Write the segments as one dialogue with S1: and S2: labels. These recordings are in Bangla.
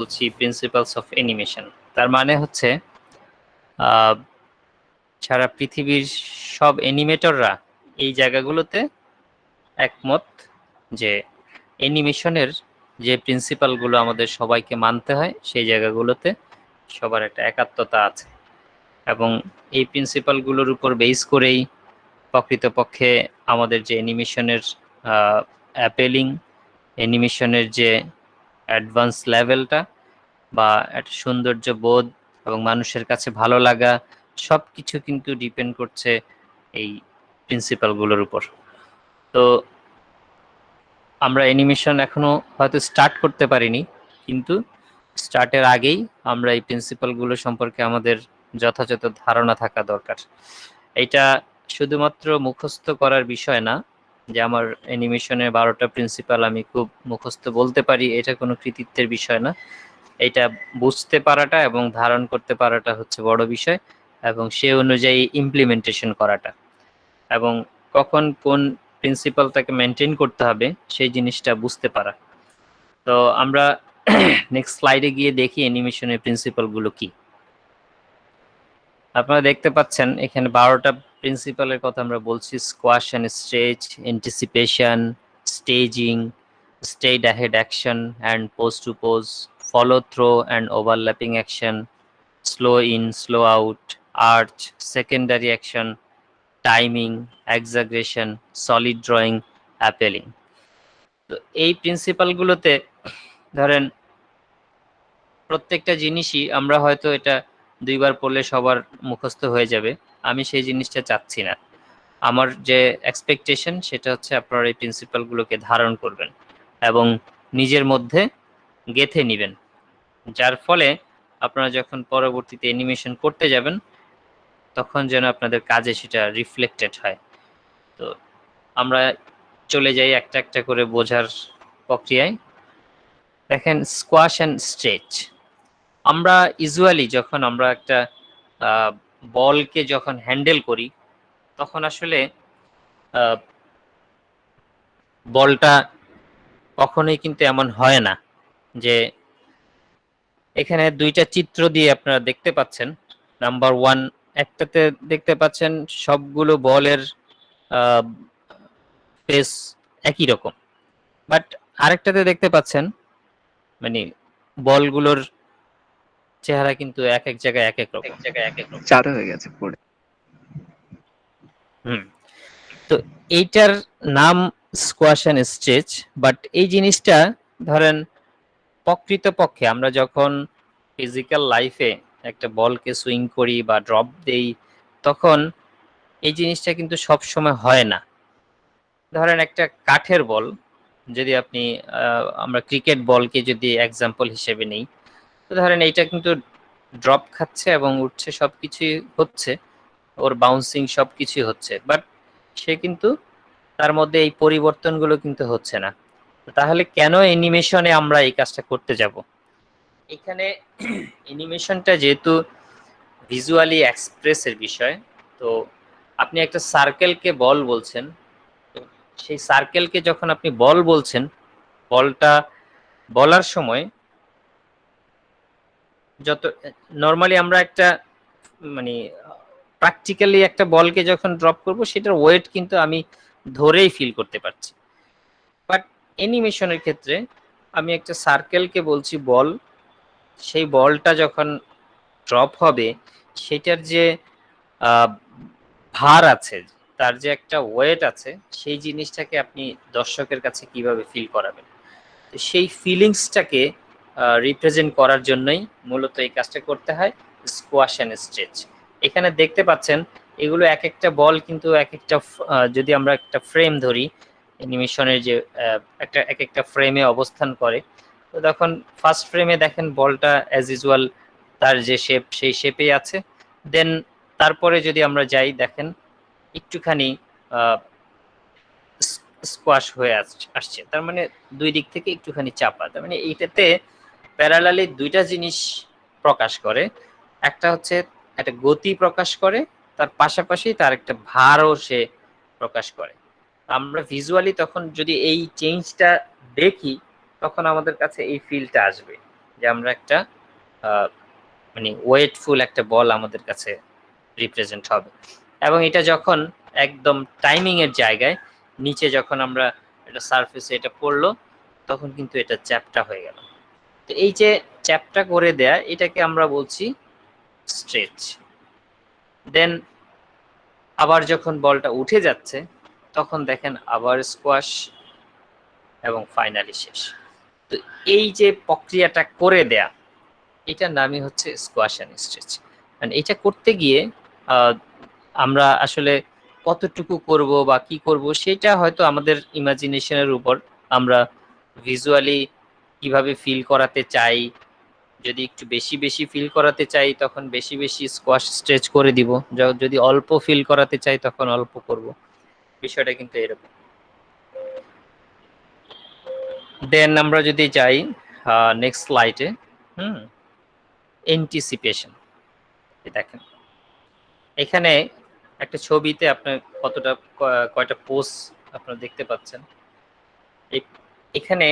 S1: বলছি প্রিন্সিপালস অফ অ্যানিমেশন। তার মানে হচ্ছে সারা পৃথিবীর সব অ্যানিমেটররা এই জায়গাগুলোতে একমত যে অ্যানিমেশনের যে প্রিন্সিপালগুলো আমাদের সবাইকে মানতে হয় সেই জায়গাগুলোতে সবার একটা একাত্মতা আছে, এবং এই প্রিন্সিপালগুলোর উপর বেস করেই প্রকৃতপক্ষে আমাদের যে অ্যানিমেশনের অ্যাপেলিং, অ্যানিমেশনের যে অ্যাডভান্স লেভেলটা বা একটা সৌন্দর্য বোধ এবং মানুষের কাছে ভালো লাগা সবকিছু কিন্তু ডিপেন্ড করছে এই প্রিন্সিপালগুলোর উপর। তো আমরা অ্যানিমেশন এখনো হয়তো স্টার্ট করতে পারিনি, কিন্তু স্টার্টের আগেই আমরা এই প্রিন্সিপালগুলো সম্পর্কে আমাদের যথাযথ ধারণা থাকা দরকার। এটা শুধুমাত্র মুখস্থ করার বিষয় না যে আমার অ্যানিমেশনের 12টা প্রিন্সিপাল আমি খুব মুখস্থ বলতে পারি, এটা কোনো কৃতিত্বের বিষয় না। এটা বুঝতে পারাটা এবং ধারণ করতে পারাটা হচ্ছে বড় বিষয়, এবং সে অনুযায়ী ইমপ্লিমেন্টেশন করাটা এবং কখন কোন প্রিন্সিপালটাকে মেনটেন করতে হবে সেই জিনিসটা বুঝতে পারা। তো আমরা নেক্সট স্লাইডে গিয়ে দেখি অ্যানিমেশনের প্রিন্সিপালগুলো কি। আপনারা দেখতে পাচ্ছেন এখানে 12টা প্রিন্সিপালের কথা আমরা বলছি: squash and stretch, anticipation, staging, straight ahead action and pose to pose, follow through and overlapping action, slow in slow out, arc, secondary action, timing, exaggeration, solid drawing, appealing. তো এই প্রিন্সিপালগুলোতে ধরেন প্রত্যেকটা জিনিসই আমরা হয়তো এটা 2বার পড়লে সবার মুখস্থ হয়ে যাবে, আমি সেই জিনিসটা চাচ্ছি না। আমার যে এক্সপেকটেশন সেটা হচ্ছে আপনারা এই প্রিন্সিপালগুলোকে ধারণ করবেন এবং নিজের মধ্যে গেঁথে নেবেন, যার ফলে আপনারা যখন পরবর্তীতে অ্যানিমেশন করতে যাবেন তখন যেন আপনাদের কাজে সেটা রিফ্লেক্টেড হয়। তো আমরা চলে যাই একটা একটা করে বোঝার প্রক্রিয়ায়। দেখেন, স্কোয়াশ অ্যান্ড স্ট্রেচ। আমরা ইউজুয়ালি যখন আমরা একটা বলকে যখন হ্যান্ডেল করি তখন আসলে বলটা কখনোই কিন্তু এমন হয় না যে এখানে 2টা চিত্র দিয়ে আপনারা দেখতে পাচ্ছেন। নাম্বার 1, একটাতে দেখতে পাচ্ছেন সবগুলো বলের ফেস একই রকম, বাট আরেকটাতে দেখতে পাচ্ছেন মানে বলগুলোর চেহারা কিন্তু এক এক জায়গায় এক এক রকম।
S2: চার হয়ে গেছে পড়ে।
S1: তো এইটার নাম স্কোয়াশ অ্যান্ড স্ট্রেচ, বাট এই জিনিসটা ধরেন প্রকৃতপক্ষে আমরা যখন ফিজিক্যাল লাইফে একটা বলকে সুইং করি বা ড্রপ দেই তখন এই জিনিসটা কিন্তু সব সময় হয় না। ধরেন একটা কাঠের বল, যদি আপনি আমরা ক্রিকেট বলকে যদি এক্সাম্পল হিসেবে নেই, তো ধরেন এইটা কিন্তু ড্রপ খাচ্ছে এবং উঠছে, সবকিছুই হচ্ছে, ওর বাউন্সিং সবকিছুই হচ্ছে, বাট সে কিন্তু তার মধ্যে এই পরিবর্তনগুলো কিন্তু হচ্ছে না। তাহলে কেন অ্যানিমেশনে আমরা এই কাজটা করতে যাব? এখানে অ্যানিমেশনটা যেহেতু ভিজুয়ালি এক্সপ্রেসের বিষয়, তো আপনি একটা সার্কেলকে বল বলছেন, সেই সার্কেলকে যখন আপনি বল বলছেন, বলটা বলার সময় যত নর্মালি আমরা একটা মানে প্র্যাকটিক্যালি একটা বলকে যখন ড্রপ করব সেটার ওয়েট কিন্তু আমি ধরেই ফিল করতে পারছি, বাট অ্যানিমেশনের ক্ষেত্রে আমি একটা সার্কেলকে বলছি বল, সেই বলটা যখন ড্রপ হবে সেটার যে ভার আছে, তার যে একটা ওয়েট আছে, সেই জিনিসটাকে আপনি দর্শকের কাছে কিভাবে ফিল করাবেন, সেই ফিলিংসটাকে রিপ্রেজেন্ট করার জন্যই মূলত এই কাজটা করতে হয়, স্কোয়াশ অ্যান্ড স্ট্রেচ। এখানে দেখতে পাচ্ছেন এগুলো এক একটা বল কিন্তু এক একটা যদি আমরা একটা ফ্রেম ধরি, অ্যানিমেশনের যে একটা এক একটা ফ্রেমে অবস্থান করে, তো তখন ফার্স্ট ফ্রেমে দেখেন বলটা অ্যাজ ইউজুয়াল তার যে শেপ সেই শেপেই আছে। দেন তারপরে যদি আমরা যাই দেখেন একটুখানি স্কোয়াশ হয়ে আসছে, তার মানে দুই দিক থেকে একটুখানি চাপা, তার মানে এইটাতে প্যারালালি 2টা জিনিস প্রকাশ করে। একটা হচ্ছে একটা গতি প্রকাশ করে, তার পাশাপাশি তার একটা ভারও সে প্রকাশ করে। আমরা ভিজুয়ালি তখন যদি এই চেঞ্জটা দেখি তখন আমাদের কাছে এই ফিলটা আসবে যে আমরা একটা মানে ওয়েটফুল একটা বল আমাদের কাছে রিপ্রেজেন্ট হবে, এবং এটা যখন একদম টাইমিং এর জায়গায় নিচে যখন আমরা এটা সারফেসে এটা পড়লো, তখন কিন্তু এটা চ্যাপটা হয়ে গেল। তো এই যে চ্যাপটা করে দেয়া, এটাকে আমরা বলছি স্ট্রেচ। দেন আবার যখন বলটা উঠে যাচ্ছে, তখন দেখেন আবার স্কোয়াশ, এবং ফাইনালি শেষ। তো এই যে প্রক্রিয়াটা করে দেয়া, এটার নামই হচ্ছে স্কোয়াশ অ্যান্ড স্ট্রেচ। মানে এটা করতে গিয়ে আমরা আসলে কতটুকু করব বা কি করব, সেটা হয়তো আমাদের ইমাজিনেশনের উপর। আমরা ভিজুয়ালি কিভাবে ফিল করাতে চাই, যদি একটু বেশি বেশি ফিল করাতে চাই তখন বেশি বেশি স্কোয়াশ স্ট্রেচ করে দিব, যদি অল্প ফিল করাতে চাই তখন অল্প করব। বিষয়টা কিন্তু এরকম। দেন আমরা যদি যাই নেক্সট স্লাইডে, এন্টিসিপেশন। দেখেন এখানে একটা ছবিতে আপনার কতটা কয়টা পোজ আপনারা দেখতে পাচ্ছেন। এখানে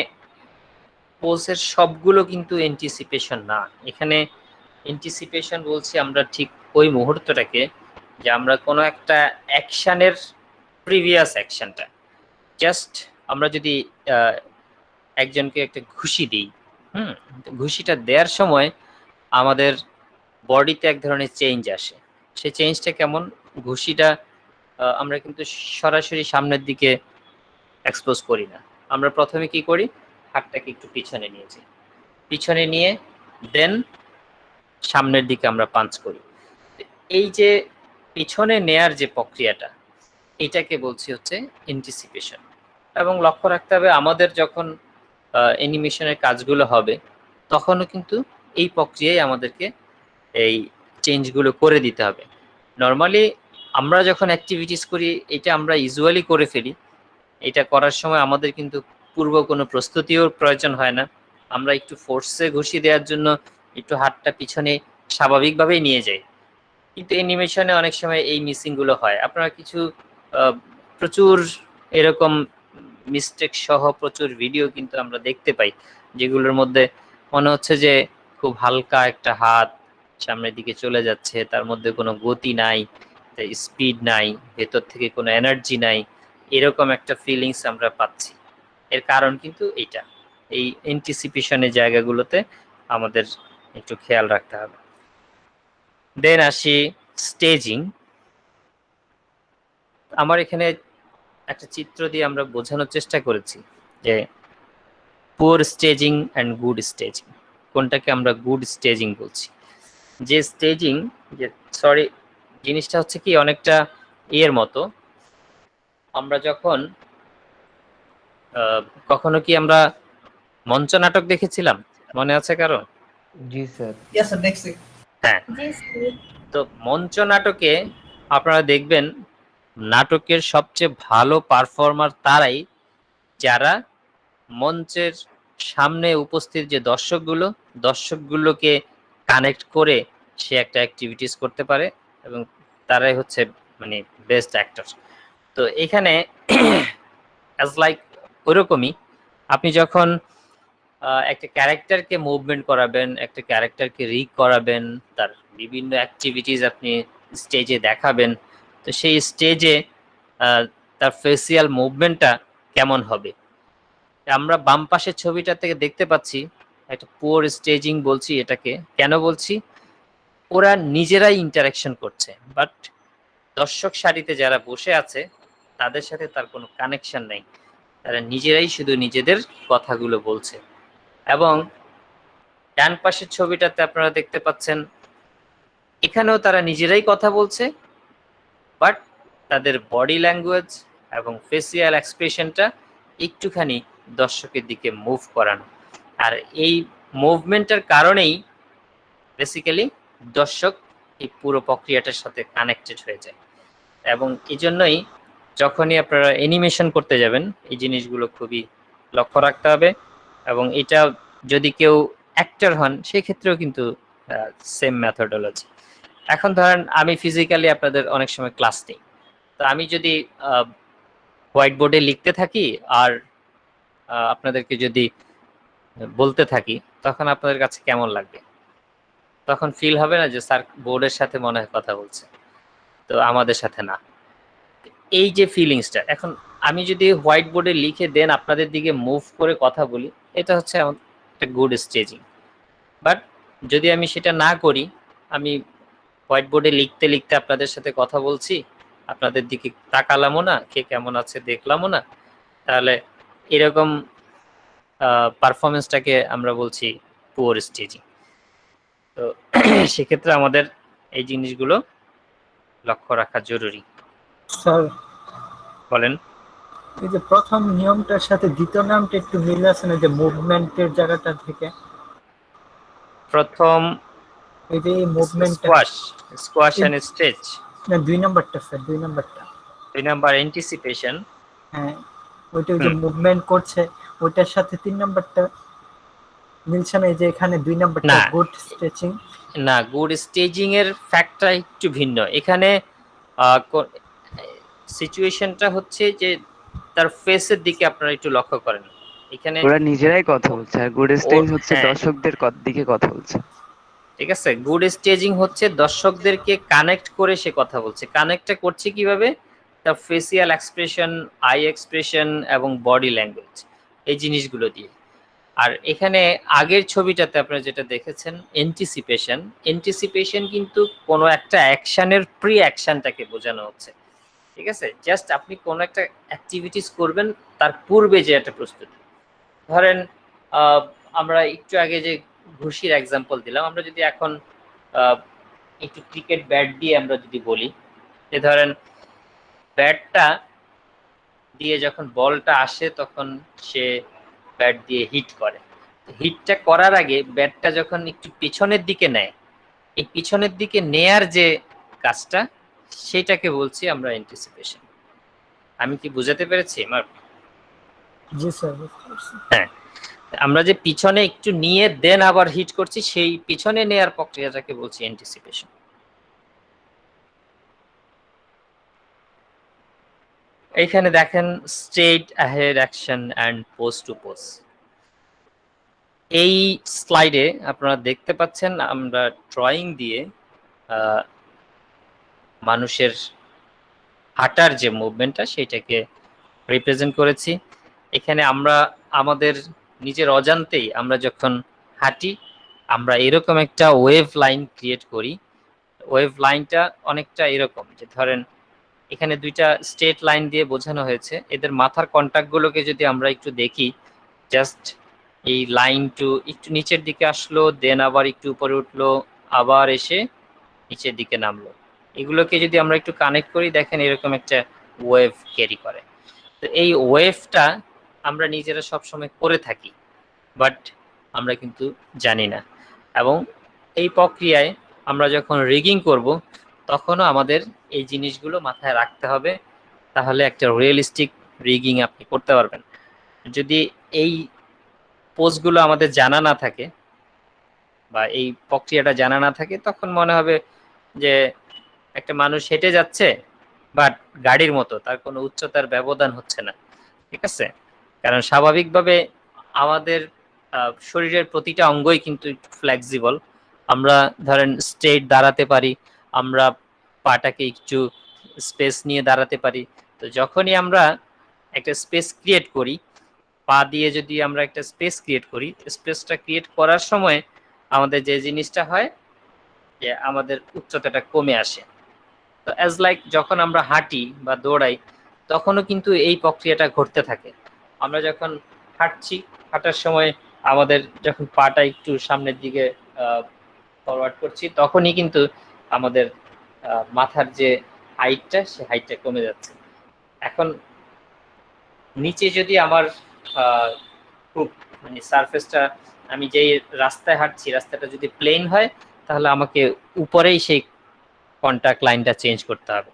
S1: পোজের সবগুলো কিন্তু এন্টিসিপেশন না। এখানে এন্টিসিপেশন বলছি আমরা ঠিক ওই মুহূর্তটাকে, যে আমরা কোনো একটা অ্যাকশনের প্রিভিয়াস অ্যাকশনটা, জাস্ট আমরা যদি একজনকে একটা ঘুষি দিই, ঘুষিটা দেওয়ার সময় আমাদের বডিতে এক ধরনের চেঞ্জ আসে। সেই চেঞ্জটা কেমন? ঘুষিটা আমরা কিন্তু সরাসরি সামনের দিকে এক্সপোজ করি না। আমরা প্রথমে কি করি, হাতটাকে একটু পিছনে নিয়েছি, পিছনে নিয়ে দেন সামনের দিকে আমরা পাঞ্চ করি। এই যে পিছনে নেয়ার যে প্রক্রিয়াটা, এটাকে বলছি হচ্ছে এন্টিসিপেশন। এবং লক্ষ্য রাখতে হবে আমাদের যখন অ্যানিমেশনের কাজগুলো হবে, তখনও কিন্তু এই প্রক্রিয়ায় আমাদেরকে এই চেঞ্জগুলো করে দিতে হবে। নর্মালি আমরা যখন অ্যাক্টিভিটিস করি, এটা আমরা ইউজুয়ালি করে ফেলি। এটা করার সময় আমাদের কিন্তু পূর্ব কোনো প্রস্তুতিও প্রয়োজন হয় না। আমরা একটু ফোর্সে ঘুষি দেওয়ার জন্য একটু হাতটা পিছনে স্বাভাবিকভাবেই নিয়ে যাই, কিন্তু অ্যানিমেশনে অনেক সময় এই মিসিং গুলো হয়। আপনারা কিছু প্রচুর এরকম মিস্টেক সহ প্রচুর ভিডিও কিন্তু আমরা দেখতে পাই, যেগুলোর মধ্যে মনে হচ্ছে যে খুব হালকা একটা হাত সামনের দিকে চলে যাচ্ছে, তার মধ্যে কোনো গতি নাই, স্পিড নাই, ভেতর থেকে কোনো এনার্জি নাই, এরকম একটা ফিলিংস আমরা পাচ্ছি। এর কারণ কিন্তু এইটা, এই এন্টিসিপেশনের জায়গাগুলোতে আমাদের একটু খেয়াল রাখতে হবে। দেন আসি স্টেজিং। আমার এখানে একটা চিত্র দিয়ে আমরা বোঝানোর চেষ্টা করেছি যে poor staging and good staging, কোনটাকে আমরা গুড স্টেজিং বলছি। যে স্টেজিং, যে সরি, জিনিসটা হচ্ছে কি অনেকটা এর মতো, আমরা যখন কখনো কি আমরা মঞ্চ নাটক দেখেছিলাম, মনে আছে কারো?
S3: জি স্যার।
S1: হ্যাঁ, তো মঞ্চ নাটকে আপনারা দেখবেন নাটকের সবচেয়ে ভালো পারফর্মার তারাই যারা মঞ্চের সামনে উপস্থিত যে দর্শকগুলোকে কানেক্ট করে সে একটা অ্যাক্টিভিটিস করতে পারে, এবং তারাই হচ্ছে মানে বেস্ট অ্যাক্টর। তো এখানে অ্যাজ লাইক ওরকমই, আপনি যখন একটা ক্যারেক্টারকে মুভমেন্ট করাবেন, একটা ক্যারেক্টারকে রিক করাবেন, তার বিভিন্ন অ্যাক্টিভিটিস আপনি স্টেজে দেখাবেন, তো সেই স্টেজে তার ফেসিয়াল মুভমেন্টটা কেমন হবে। আমরা বাম পাশের ছবিটা থেকে দেখতে পাচ্ছি একটা পুয়ার স্টেজিং বলছি এটাকে। কেন বলছি? ওরা নিজেরাই ইন্টারাকশন করছে, বাট দর্শক সারিতে যারা বসে আছে তাদের সাথে তার কোনো কানেকশন নাই, তারা নিজেরাই শুধু নিজেদের কথাগুলো বলছে। এবং ডান পাশের ছবিটাতে আপনারা দেখতে পাচ্ছেন এখানেও তারা নিজেরাই কথা বলছে, বাট তাদের বডি ল্যাঙ্গুয়েজ এবং ফেসিয়াল এক্সপ্রেশনটা একটুখানি দর্শকের দিকে মুভ করানো। আর এই মুভমেন্টের কারণেই বেসিক্যালি দর্শক এই পুরো প্রক্রিয়াটার সাথে কানেক্টেড হয়ে যায়। এবং এই জন্যই যখনই আপনারা অ্যানিমেশন করতে যাবেন, এই জিনিসগুলো খুবই লক্ষ্য রাখতে হবে। এবং এটা যদি কেউ অ্যাক্টর হন, সেক্ষেত্রেও কিন্তু সেম মেথডোলজি। এখন ধরেন আমি ফিজিক্যালি আপনাদের অনেক সময় ক্লাস নিই, তো আমি যদি হোয়াইট বোর্ডে লিখতে থাকি আর আপনাদেরকে যদি বলতে থাকি, তখন আপনাদের কাছে কেমন লাগবে? তখন ফিল হবে না যে স্যার বোর্ডের সাথে মনে হয় কথা বলছে, তো আমাদের সাথে না। এই যে ফিলিংসটা, এখন আমি যদি হোয়াইট বোর্ডে লিখে দেন আপনাদের দিকে মুভ করে কথা বলি, এটা হচ্ছে একটা গুড স্টেজিং। বাট যদি আমি সেটা না করি, আমি হোয়াইট বোর্ডে লিখতে লিখতে আপনাদের সাথে কথা বলছি, আপনাদের দিকে তাকালামও না, কে কেমন আছে দেখলামও না, তাহলে এরকম পারফরমেন্সটাকে আমরা বলছি পুয়ার স্টেজিং। তো সেক্ষেত্রে আমাদের এই জিনিসগুলো লক্ষ্য রাখা জরুরি।
S3: স্যার,
S1: বলেন।
S3: এই যে প্রথম নিয়মটার সাথে দ্বিতীয় নিয়মটা একটু মিল আছে না, যে মুভমেন্টের জায়গাটা থেকে?
S1: প্রথম
S3: এই যে মুভমেন্টটা,
S1: স্কোয়াশ এন্ড স্ট্রেচ।
S3: না 2 নাম্বারটা স্যার, 2 নাম্বারটা।
S1: 2 নাম্বার অ্যান্টিসিপেশন।
S3: হ্যাঁ, ওইটা যে মুভমেন্ট করছে ওইটার সাথে 3 নাম্বারটা মিলছে না? এই যে এখানে 2 নাম্বারটা
S1: না।
S3: Good stretching.
S1: না, গুড স্টেজিং এর ফ্যাক্টটা একটু ভিন্ন এখানে। সিচুয়েশনটা হচ্ছে যে তার ফেসের দিকে আপনারা একটু লক্ষ্য করেন। এখানে
S2: ওরা নিজেরাই কথা বলছে, আর গুড স্টেজ হচ্ছে
S1: হ্যাঁ,
S2: দর্শকদের দিকে কথা বলছে।
S1: ঠিক আছে। গুড স্টেজিং হচ্ছে দর্শকদেরকে কানেক্ট করে সে কথা বলছে। কানেক্টটা করছে কিভাবে? তার ফেসিয়াল এক্সপ্রেশন, আই এক্সপ্রেশন এবং বডি ল্যাঙ্গুয়েজ, এই জিনিসগুলো দিয়ে। আর এখানে আগের ছবিটাতে আপনারা যেটা দেখেছেন এন্টিসিপেশন, এন্টিসিপেশন কিন্তু কোনো একটা অ্যাকশনের প্রি অ্যাকশনটাকে বোঝানো হচ্ছে। ঠিক আছে, জাস্ট আপনি কোনো একটা অ্যাক্টিভিটিস করবেন তার পূর্বে যে একটা প্রস্তুতি। ধরেন আমরা একটু আগে যে ঘুষির এক্সাম্পল দিলাম, আমরা যদি এখন একটু ক্রিকেট ব্যাট দিয়ে আমরা যদি বলি, যে ধরেন ব্যাটটা দিয়ে যখন বলটা আসে তখন সে ব্যাট দিয়ে হিট করে। হিটটা করার আগে ব্যাটটা যখন একটু পিছনের দিকে নেয়, এই পিছনের দিকে নেয়ার যে কাজটা, সেটাকে বলছি আমরা অ্যান্টিসিপেশন। আমি কি বুঝাতে পেরেছি আমার?
S3: জি স্যার।
S1: হ্যাঁ, আমরা যে পিছনে একটু নিয়ে দেন আবার হিট করছি, সেই পিছনে নেয়ার প্রক্রিয়াটাকে বলছি অ্যান্টিসিপেশন। এইখানে দেখেন straight ahead action and pose to pose. এই স্লাইডে আপনারা দেখতে পাচ্ছেন আমরা ড্রয়িং দিয়ে মানুষের হাঁটার যে মুভমেন্টটা সেটাকে রিপ্রেজেন্ট করেছি। এখানে আমরা আমাদের নিজের অজান্তেই আমরা যখন হাঁটি, আমরা এরকম একটা ওয়েভ লাইন ক্রিয়েট করি। ওয়েভ লাইনটা অনেকটা এরকম, যে ধরেন এখানে দুইটা স্ট্রেট লাইন দিয়ে বোঝানো হয়েছে। এদের মাথার কন্টাক্টগুলোকে যদি আমরা একটু দেখি, জাস্ট এই লাইন টু একটু নিচের দিকে আসলো, দেন আবার একটু উপরে উঠলো, আবার এসে নিচের দিকে নামলো। এগুলোকে যদি আমরা একটু কানেক্ট করি, দেখেন এরকম একটা ওয়েভ ক্যারি করে। তো এই ওয়েভটা আমরা নিজেরা সবসময় করে থাকি, বাট আমরা কিন্তু জানি না। এবং এই প্রক্রিয়ায় আমরা যখন রিগিং করব, তখনও আমাদের এই জিনিসগুলো মাথায় রাখতে হবে, তাহলে একটা রিয়েলিস্টিক রিগিং আপনি করতে পারবেন। যদি এই পোজগুলো আমাদের জানা না থাকে বা এই প্রক্রিয়াটা জানা না থাকে, তখন মনে হবে যে একটা মানুষ হেঁটে যাচ্ছে, বাট গাড়ির মতো, তার কোনো উচ্চতার ব্যবধান হচ্ছে না। ঠিক আছে, কারণ স্বাভাবিকভাবে আমাদের শরীরের প্রতিটা অঙ্গই কিন্তু ফ্লেক্সিবল। আমরা ধরেন স্ট্রেট দাঁড়াতে পারি, আমরা পাটাকে একটু স্পেস নিয়ে দাঁড়াতে পারি। তো যখনই আমরা একটা স্পেস ক্রিয়েট করি, পা দিয়ে যদি আমরা একটা স্পেস ক্রিয়েট করি, স্পেসটা ক্রিয়েট করার সময় আমাদের যে জিনিসটা হয়, যে আমাদের উচ্চতাটা কমে আসে। তো অ্যাজ লাইক যখন আমরা হাঁটি বা দৌড়াই, তখনও কিন্তু এই প্রক্রিয়াটা ঘটতে থাকে। আমরা যখন হাঁটছি, হাঁটার সময় আমাদের যখন পাটা একটু সামনের দিকে ফরওয়ার্ড করছি, তখনই কিন্তু আমাদের মাথার যে হাইটটা, সে হাইটটা কমে যাচ্ছে। এখন নিচে যদি আমার খুব মানে সারফেসটা, আমি যেই রাস্তায় হাঁটছি রাস্তাটা যদি প্লেন হয়, তাহলে আমাকে উপরেই সেই কন্টাক্ট লাইনটা চেঞ্জ করতে হবে।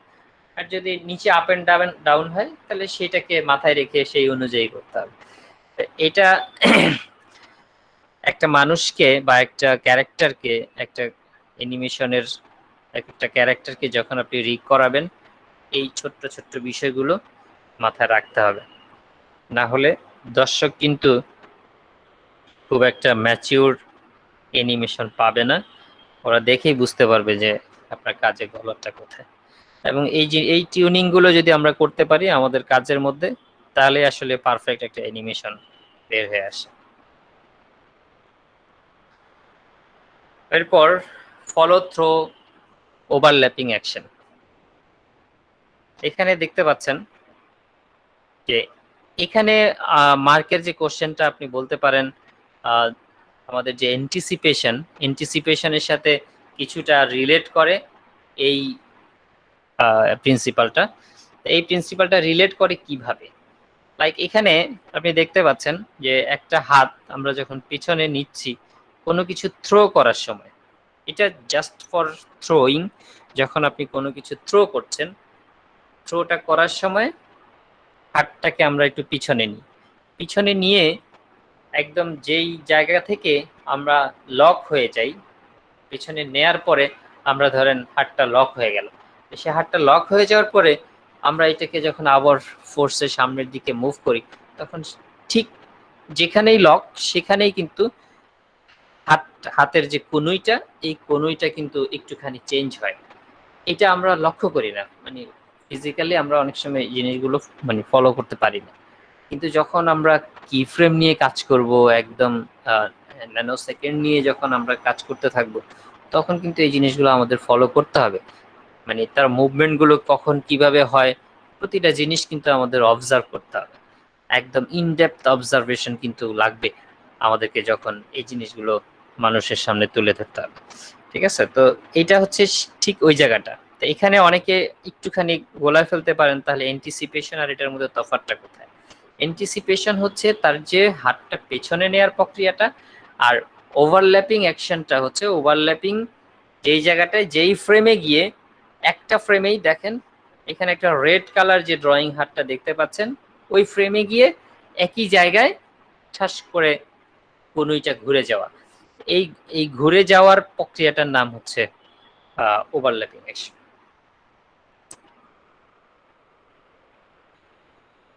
S1: আর যদি নিচে আপ এন্ড ডাউন হয়, তাহলে সেটাকে মাথায় রেখে সেই অনুযায়ী করতে হবে। এটা একটা মানুষকে বা একটা ক্যারেক্টারকে, একটা অ্যানিমেশনের একটা ক্যারেক্টারকে যখন আপনি রিগ করাবেন, এই ছোট্ট ছোট্ট বিষয়গুলো মাথায় রাখতে হবে। না হলে দর্শক কিন্তু খুব একটা ম্যাচিউর অ্যানিমেশন পাবে না, ওরা দেখেই বুঝতে পারবে যে আপনার কাজের গলদটা কোথায়। এবং এই যে এই টিউনিং গুলো যদি আমরা করতে পারি আমাদের কাজের মধ্যে, তাহলে আসলে পারফেক্ট একটা অ্যানিমেশন বের হয়ে আসে। এরপর ফলো থ্রো ওভারল্যাপিং অ্যাকশন। এখানে দেখতে পাচ্ছেন যে এখানে মার্কের যে কোশ্চেনটা আপনি বলতে পারেন আমাদের যে এন্টিসিপেশনের সাথে কিছুটা রিলেট করে এই প্রিন্সিপালটা। এই প্রিন্সিপালটা রিলেট করে কিভাবে, লাইক এখানে আপনি দেখতে পাচ্ছেন যে একটা হাত আমরা যখন পিছনে নিচ্ছি কোনো কিছু থ্রো করার সময়, এটা জাস্ট ফর থ্রোয়িং, যখন আপনি কোনো কিছু থ্রো করছেন, থ্রোটা করার সময় হাতটাকে আমরা একটু পিছনে নিয়ে একদম যেই জায়গা থেকে আমরা লক হয়ে যাই, পিছনে নেয়ার পরে আমরা ধরেন হাতটা লক হয়ে গেল, সে হাতটা লক হয়ে যাওয়ার পরে আমরা এটাকে যখন আবার ফোর্সে সামনের দিকে মুভ করি, তখন ঠিক যেখানেই লক সেখানেই কিন্তু হাতের যে কনুইটা, এই কনুইটা কিন্তু একটুখানি চেঞ্জ হয়। এটা আমরা লক্ষ্য করি না, মানে ফিজিক্যালি আমরা অনেক সময় এই জিনিসগুলো মানে ফলো করতে পারি না, কিন্তু যখন আমরা কি ফ্রেম নিয়ে কাজ করব, একদম ন্যানো সেকেন্ড নিয়ে যখন আমরা কাজ করতে থাকবো, তখন কিন্তু এই জিনিসগুলো আমাদের ফলো করতে হবে। মানে তার মুভমেন্ট গুলো কখন কিভাবে হয়, প্রতিটা জিনিস কিন্তু আমাদের অবজার্ভ করতে হবে, একদম ইনডেপথ অবজারভেশন কিন্তু লাগবে আমাদেরকে যখন এই জিনিসগুলো মানুষের সামনে তুলে ধরতে হবে। ঠিক আছে, তো এটা হচ্ছে ঠিক ওই জায়গাটা। তো এখানে অনেকে একটুখানি গোলায় ফেলতে পারেন, তাহলে এন্টিসিপেশন আর এটার মধ্যে তফাৎটা কোথায়? এন্টিসিপেশন হচ্ছে তার যে হাতটা পেছনে নেয়ার প্রক্রিয়াটা, আর ওভারল্যাপিং অ্যাকশনটা হচ্ছে ওভারল্যাপিং যেই জায়গাটায় যেই ফ্রেমে গিয়ে, একটা ফ্রেমেই দেখেন এখানে একটা রেড কালার যে ড্রয়িং হাতটা দেখতে পাচ্ছেন, ওই ফ্রেমে গিয়ে একই জায়গায় ঠাস করে কনুইটা ঘুরে যাওয়া, এই এই ঘুরে যাওয়ার প্রক্রিয়াটার নাম হচ্ছে ওভারল্যাপিং অ্যাকশন।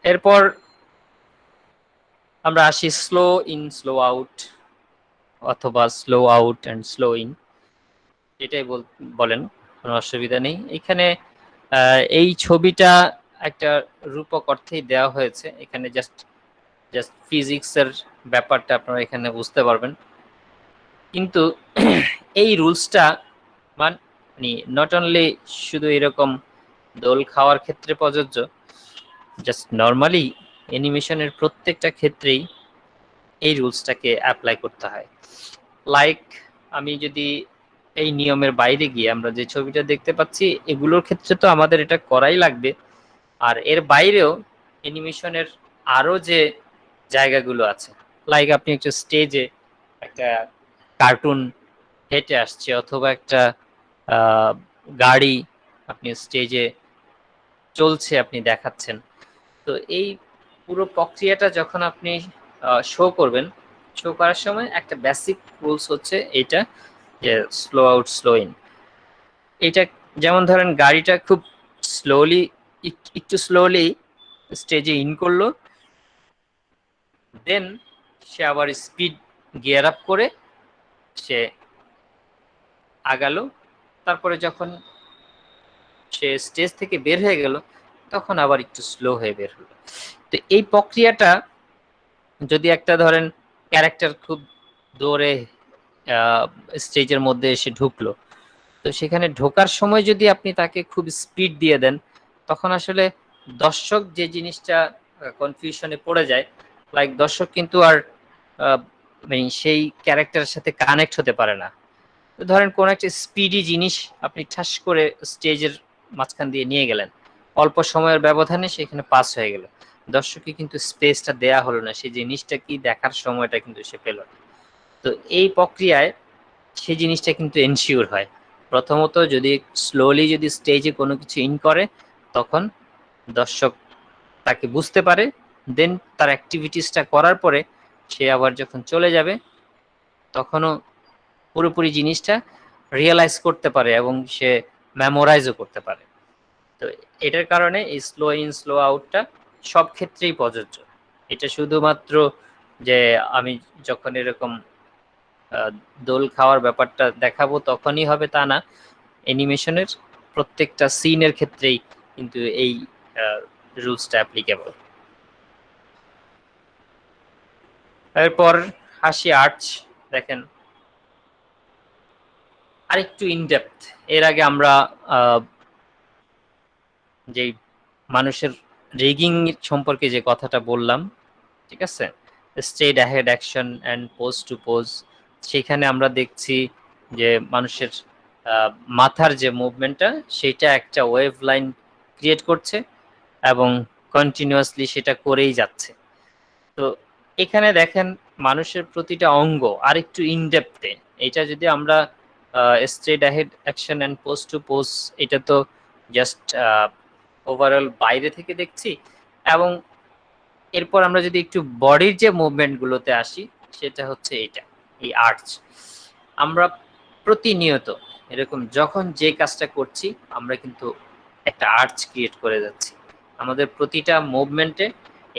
S1: এরপর আমরা আসি স্লো ইন স্লো আউট অথবা slow out and slow in, এটাই বলেন, কোনো অসুবিধা নেই। এখানে এই ছবিটা একটা রূপক অর্থেই দেওয়া হয়েছে, এখানে জাস্ট ফিজিক্সের ব্যাপারটা আপনারা এখানে বুঝতে পারবেন, কিন্তু এই রুলসটা মানে নট অনলি শুধু এরকম দোল খাওয়ার ক্ষেত্রে প্রযোজ্য, জাস্ট নর্মালি অ্যানিমেশনের প্রত্যেকটা ক্ষেত্রেই এই রুলসটাকে অ্যাপ্লাই করতে হয়। লাইক আমি যদি এই নিয়মের বাইরে গিয়ে আমরা যে ছবিটা দেখতে পাচ্ছি, এগুলোর ক্ষেত্রে তো আমাদের এটা করাই লাগবে, আর এর বাইরেও অ্যানিমেশনের আরো যে জায়গাগুলো আছে, লাইক আপনি একটা স্টেজে একটা কার্টুন হেঁটে আসছে, অথবা একটা গাড়ি আপনি স্টেজে চলছে আপনি দেখাচ্ছেন, তো এই পুরো প্রক্রিয়াটা যখন আপনি শো করবেন, শো করার সময় একটা বেসিক রুলস হচ্ছে এটা, যে স্লো আউট স্লো ইন। এটা যেমন ধরেন গাড়িটা খুব স্লোলি, একটু স্লোলি স্টেজে ইন করলো, দেন সে আবার স্পিড গিয়ার আপ করে সে আগালো, তারপরে যখন সে স্টেজ থেকে বের হয়ে গেল তখন আবার একটু স্লো হয়ে বের হলো। তো এই প্রক্রিয়াটা যদি একটা ধরেন ক্যারেক্টার খুব দৌড়ে স্টেজের মধ্যে এসে ঢুকলো, তো সেখানে ঢোকার সময় যদি আপনি তাকে খুব স্পিড দিয়ে দেন, তখন আসলে দর্শক যে জিনিসটা কনফিউশনে পড়ে যায়, লাইক দর্শক কিন্তু আর মানে সেই ক্যারেক্টারের সাথে কানেক্ট হতে পারে না। ধরেন কোন একটা স্পিডি জিনিস আপনি ঠাস করে স্টেজের মাঝখান দিয়ে নিয়ে গেলেন, অল্প সময়ের ব্যবধানে সেখানে পাস হয়ে গেল, দর্শককে কিন্তু স্পেসটা দেয়া হলো না, সেই জিনিসটা কি দেখার সময়টা কিন্তু সে পেল না। তো এই প্রক্রিয়ায় সেই জিনিসটা কিন্তু এনশিওর হয়। প্রথমত যদি স্লোলি যদি স্টেজে কোনো কিছু ইন করে, তখন দর্শক তাকে বুঝতে পারে, দেন তার অ্যাক্টিভিটিসটা করার পরে সে আবার যখন চলে যাবে তখনও পুরোপুরি জিনিসটা রিয়েলাইজ করতে পারে এবং সে মেমোরাইজও করতে পারে। তো এটার কারণে এই স্লো ইন স্লো আউটটা সব ক্ষেত্রেই প্রযোজ্য। এটা শুধুমাত্র যে আমি যখন এরকম দোল খাওয়ার ব্যাপারটা দেখাবো তখনই হবে তা না, অ্যানিমেশনের প্রত্যেকটা সিনের ক্ষেত্রেই কিন্তু এই রুলসটা অ্যাপ্লিকেবল। এরপর হাসি আর্চ দেখেন আরেকটু ইনডেপথ। এর আগে আমরা যে মানুষের রিগিং সম্পর্কে যে কথাটা বললাম, ঠিক আছে, straight ahead action and pose to pose, সেখানে আমরা দেখছি যে মানুষের মাথার যে মুভমেন্টটা সেটা একটা ওয়েভ লাইন ক্রিয়েট করছে এবং কন্টিনিউয়াসলি সেটা করেই যাচ্ছে। তো এখানে দেখেন মানুষের প্রতিটা অঙ্গ আরেকটু ইনডেপথে। এটা যদি আমরা straight ahead action and pose to pose, এটা তো জাস্ট ওভারঅল বাইরে থেকে দেখছি, এবং এরপর আমরা যদি একটু বডির যে মুভমেন্টগুলোতে আসি সেটা হচ্ছে এটা, এই আর্চ। আমরা প্রতিনিয়ত এরকম যখন যে কাজটা করছি আমরা কিন্তু একটা আর্চ ক্রিয়েট করে যাচ্ছি, আমাদের প্রতিটা মুভমেন্টে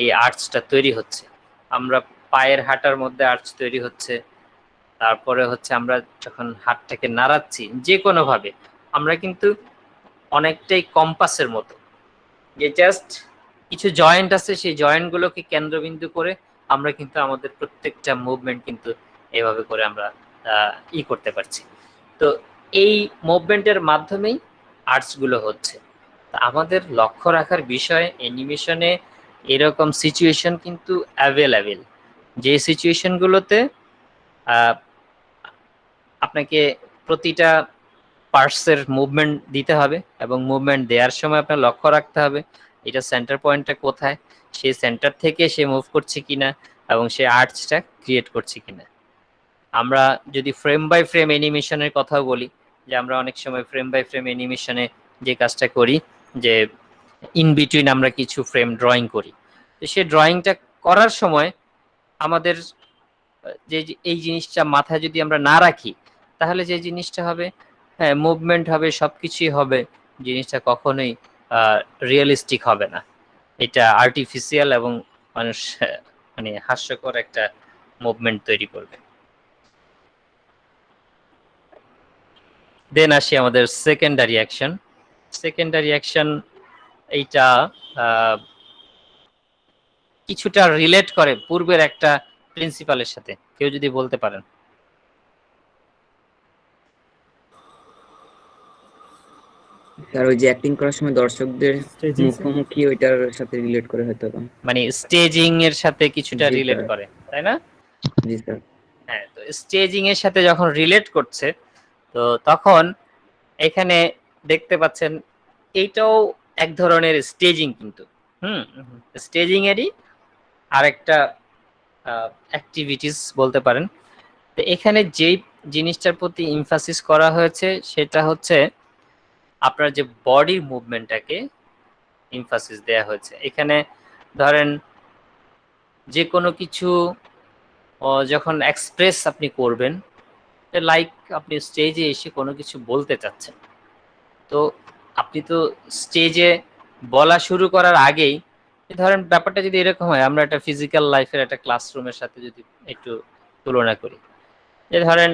S1: এই আর্চটা তৈরি হচ্ছে। আমরা পায়ের হাঁটার মধ্যে আর্চ তৈরি হচ্ছে, তারপরে হচ্ছে আমরা যখন হাতটাকে নাড়াচ্ছি যে কোনো ভাবে আমরা কিন্তু অনেকটাই কম্পাসের মতো, যে জাস্ট কিছু জয়েন্ট আছে সেই জয়েন্টগুলোকে কেন্দ্রবিন্দু করে আমরা কিন্তু আমাদের প্রত্যেকটা মুভমেন্ট কিন্তু এভাবে করে আমরা করতে পারছি। তো এই মুভমেন্টের মাধ্যমেই আর্টসগুলো হচ্ছে। আমাদের লক্ষ্য রাখার বিষয় অ্যানিমেশনে এরকম সিচুয়েশন কিন্তু অ্যাভেলেবেল, যে সিচুয়েশনগুলোতে আপনাকে প্রতিটা পার্টসের মুভমেন্ট দিতে হবে এবং মুভমেন্ট দেওয়ার সময় আপনার লক্ষ্য রাখতে হবে এটা সেন্টার পয়েন্টটা কোথায়, সেই সেন্টার থেকে সে মুভ করছে কিনা এবং সে আর্চটা ক্রিয়েট করছে কিনা। আমরা যদি ফ্রেম বাই ফ্রেম অ্যানিমেশনের কথা বলি, যে আমরা অনেক সময় ফ্রেম বাই ফ্রেম অ্যানিমেশনে যে কাজটা করি যে ইন বিটুইন আমরা কিছু ফ্রেম ড্রয়িং করি, তো সেই ড্রয়িংটা করার সময় আমাদের যে এই জিনিসটা মাথায় যদি আমরা না রাখি তাহলে যে জিনিসটা হবে, হ্যাঁ মুভমেন্ট হবে সবকিছুই হবে, জিনিসটা কখনোই রিয়েলিস্টিক হবে না, এটা আর্টিফিশিয়াল এবং মানুষ মানে হাস্যকর একটা মুভমেন্ট তৈরি করবে। দেন আসি আমাদের সেকেন্ডারি অ্যাকশন। সেকেন্ডারি অ্যাকশন এইটা কিছুটা রিলেট করে পূর্বের একটা প্রিন্সিপালের সাথে, কেউ যদি বলতে পারেন।
S4: স্যার ওই যে অ্যাক্টিং করার সময় দর্শকদের
S3: Staging, sir?
S4: মুখোমুখি ওইটার সাথে রিলেট করে হয়তো বা।
S1: মানে স্টেজিং এর সাথে কিছুটা
S4: জি,
S1: রিলেট
S4: স্যার।
S1: করে, তাই না?
S4: জি স্যার।
S1: হ্যাঁ, তো স্টেজিং এর সাথে যখন রিলেট করছে তো তখন এখানে দেখতে পাচ্ছেন এইটাও এক ধরনের স্টেজিং কিন্তু। স্টেজিং এরই আরেকটা অ্যাক্টিভিটিস বলতে পারেন। তো এখানে যেই জিনিসটার প্রতি এমফাসিস করা হয়েছে সেটা হচ্ছে আপনার যে বডির মুভমেন্টটাকে এমফাসিস দেয়া হয়েছে। এখানে ধরেন যে কোনো কিছু যখন এক্সপ্রেস আপনি করবেন, লাইক আপনি স্টেজে এসে কোনো কিছু বলতে চাচ্ছেন, তো আপনি তো স্টেজে বলা শুরু করার আগেই ধরেন ব্যাপারটা যদি এরকম হয়, আমরা একটা ফিজিক্যাল লাইফের একটা ক্লাসরুমের সাথে যদি একটু তুলনা করি, যে ধরেন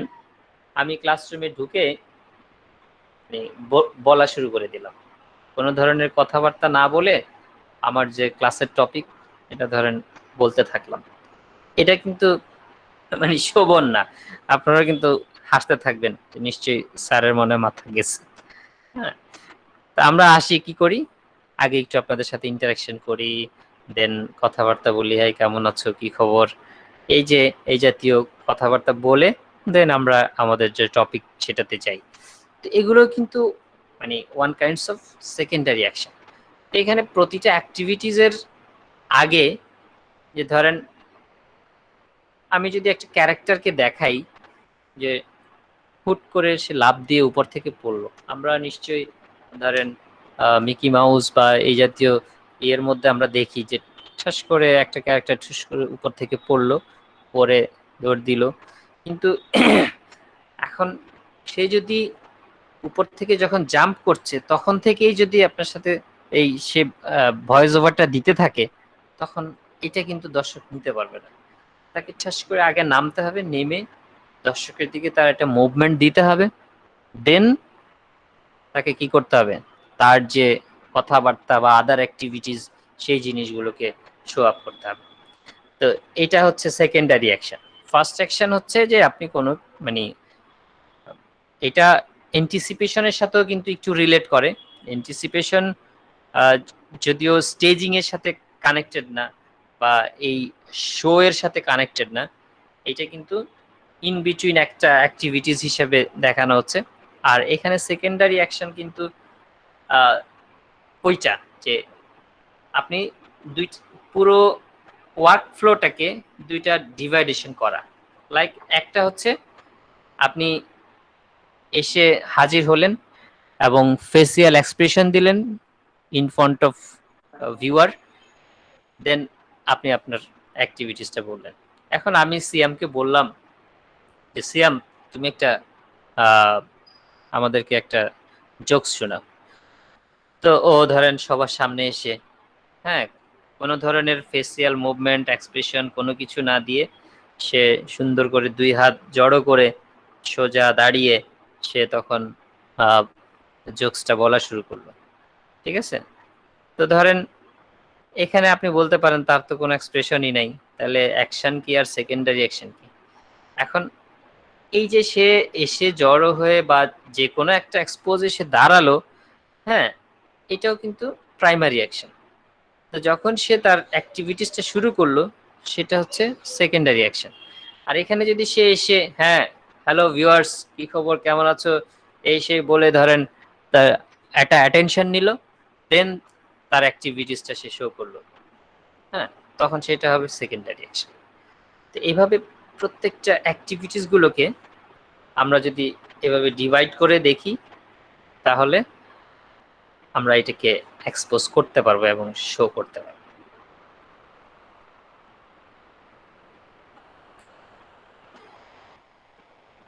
S1: আমি ক্লাসরুমে ঢুকে বলা শুরু করে দিলাম, কোনো ধরনের কথাবার্তা না বলে আমার যে ক্লাসের টপিক এটা ধরেন বলতে থাকলাম, এটা কিন্তু মানে শোভন না। আপনারা কিন্তু হাসতে থাকবেন নিশ্চয়ই, স্যারের মনে মাথা গেছে। হ্যাঁ, তা আমরা আসি কি করি, আগে একটু আপনাদের সাথে ইন্টারাকশন করি, দেন কথাবার্তা বলি, হাই কেমন আছো, কি খবর, এই যে এই জাতীয় কথাবার্তা বলে দেন আমরা আমাদের যে টপিক সেটাতে যাই। তো এগুলো কিন্তু মানে one kinds of secondary action. এখানে প্রতিটা অ্যাক্টিভিটিজের আগে, যে ধরেন আমি যদি একটা ক্যারেক্টারকে দেখাই যে হুট করে সে লাফ দিয়ে উপর থেকে পড়লো, আমরা নিশ্চয়ই ধরেন মিকি মাউস বা এই জাতীয় ইয়ের মধ্যে আমরা দেখি যে ঠাস করে একটা ক্যারেক্টার ঠুস করে উপর থেকে পড়লো, পরে দৌড় দিল, কিন্তু এখন সে যদি উপর থেকে যখন জাম্প করছে তখন থেকেই যদি আপনার সাথে এই সে ভয়েস ওভারটা দিতে থাকে তখন এটা কিন্তু দর্শক নিতে পারবে না। তাকে ঠাস করে আগে নামতে হবে, নেমে দর্শকের দিকে তার একটা মুভমেন্ট দিতে হবে, দেন তাকে কি করতে হবে, তার যে কথাবার্তা বা আদার অ্যাক্টিভিটিস সেই জিনিসগুলোকে শো আপ করতে হবে। তো এটা হচ্ছে সেকেন্ডারি অ্যাকশন। ফার্স্ট অ্যাকশন হচ্ছে যে আপনি কোনো মানে এটা অ্যান্টিসিপেশনের সাথেও কিন্তু একটু রিলেট করে। অ্যান্টিসিপেশন যদিও স্টেজিং এর সাথে কানেক্টেড না বা এই শো এর সাথে কানেক্টেড না, এটা কিন্তু ইন বিটুইন একটা অ্যাক্টিভিটিস হিসেবে দেখানো হচ্ছে। আর এখানে সেকেন্ডারি অ্যাকশন কিন্তু ওইটা যে আপনি দুই পুরো ওয়ার্ক ফ্লোটাকে দুইটা ডিভাইডেশন করা। লাইক একটা হচ্ছে আপনি এসে হাজির হলেন এবং ফেসিয়াল এক্সপ্রেশন দিলেন ইন ফ্রন্ট অফ ভিউয়ার, দেন আপনি আপনার অ্যাক্টিভিটিসটা বললেন। এখন আমি সিয়ামকে বললাম যে সিয়াম তুমি একটা আমাদেরকে একটা জোকস শোনাও। তো ও ধরেন সবার সামনে এসে হ্যাঁ কোনো ধরনের ফেসিয়াল মুভমেন্ট এক্সপ্রেশন কোনো কিছু না দিয়ে সে সুন্দর করে দুই হাত জড়ো করে সোজা দাঁড়িয়ে সে তখন জোকসটা বলা শুরু করলো। ঠিক আছে, তো ধরেন এখানে আপনি বলতে পারেন তার তো কোনো এক্সপ্রেশনই নাই, তাহলে অ্যাকশন কি আর সেকেন্ডারি অ্যাকশন কি? এখন এই যে সে এসে জড়ো হয়ে বা যে কোনো একটা এক্সপোজে সে দাঁড়ালো, হ্যাঁ এটাও কিন্তু প্রাইমারি অ্যাকশন। তো যখন সে তার অ্যাক্টিভিটিসটা শুরু করলো সেটা হচ্ছে সেকেন্ডারি অ্যাকশন। আর এখানে যদি সে এসে হ্যাঁ হ্যালো ভিউয়ার্স কি খবর কেমন আছো এই সেই বলে ধরেন তার একটা অ্যাটেনশন নিল, দেন তার অ্যাক্টিভিটিসটা সে শো করলো, হ্যাঁ তখন সেটা হবে সেকেন্ডারি অ্যাকশন। তো এইভাবে প্রত্যেকটা অ্যাক্টিভিটিস গুলোকে আমরা যদি এভাবে ডিভাইড করে দেখি তাহলে আমরা এটাকে এক্সপোজ করতে পারবো এবং শো করতে পারবো।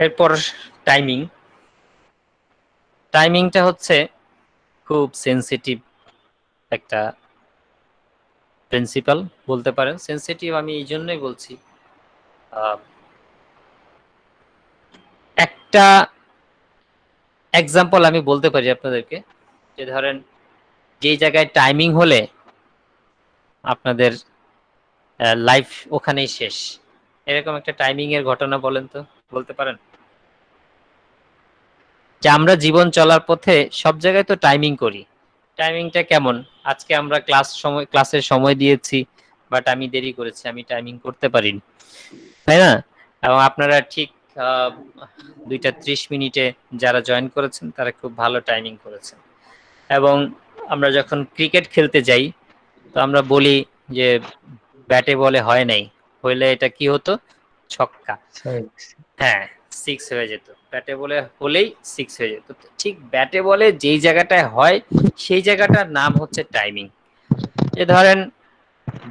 S1: এরপর টাইমিং। টাইমিংটা হচ্ছে খুব সেনসিটিভ একটা প্রিন্সিপাল বলতে পারেন। সেনসিটিভ আমি এই জন্যই বলছি, একটা এক্সাম্পল আমি বলতে পারি আপনাদেরকে, যে ধরেন যেই জায়গায় টাইমিং হলে আপনাদের লাইফ ওখানেই শেষ, এরকম একটা টাইমিং এর ঘটনা বলেন তো, বলতে পারেন? যে আমরা জীবন চলার পথে সব জায়গায় তো টাইমিং করি। টাইমিংটা কেমন? আজকে আমরা ক্লাসের সময় দিয়েছি, বাট আমি দেরি করেছি, আমি টাইমিং করতে পারিনি, তাই না? এবং আপনারা ঠিক 2:30 যারা জয়েন করেছেন তারা খুব ভালো টাইমিং করেছেন। এবং আমরা যখন ক্রিকেট খেলতে যাই তো আমরা বলি যে ব্যাটে বলে হয় নাই, হইলে এটা কি হতো? ছক্কা। হ্যাঁ 6 হয়ে যেত, ব্যাটে বলে হলেই 6 হয়ে যেত। তো ঠিক ব্যাটে বলে যেই জায়গাটায় হয় সেই জায়গাটার নাম হচ্ছে টাইমিং। যে ধরেন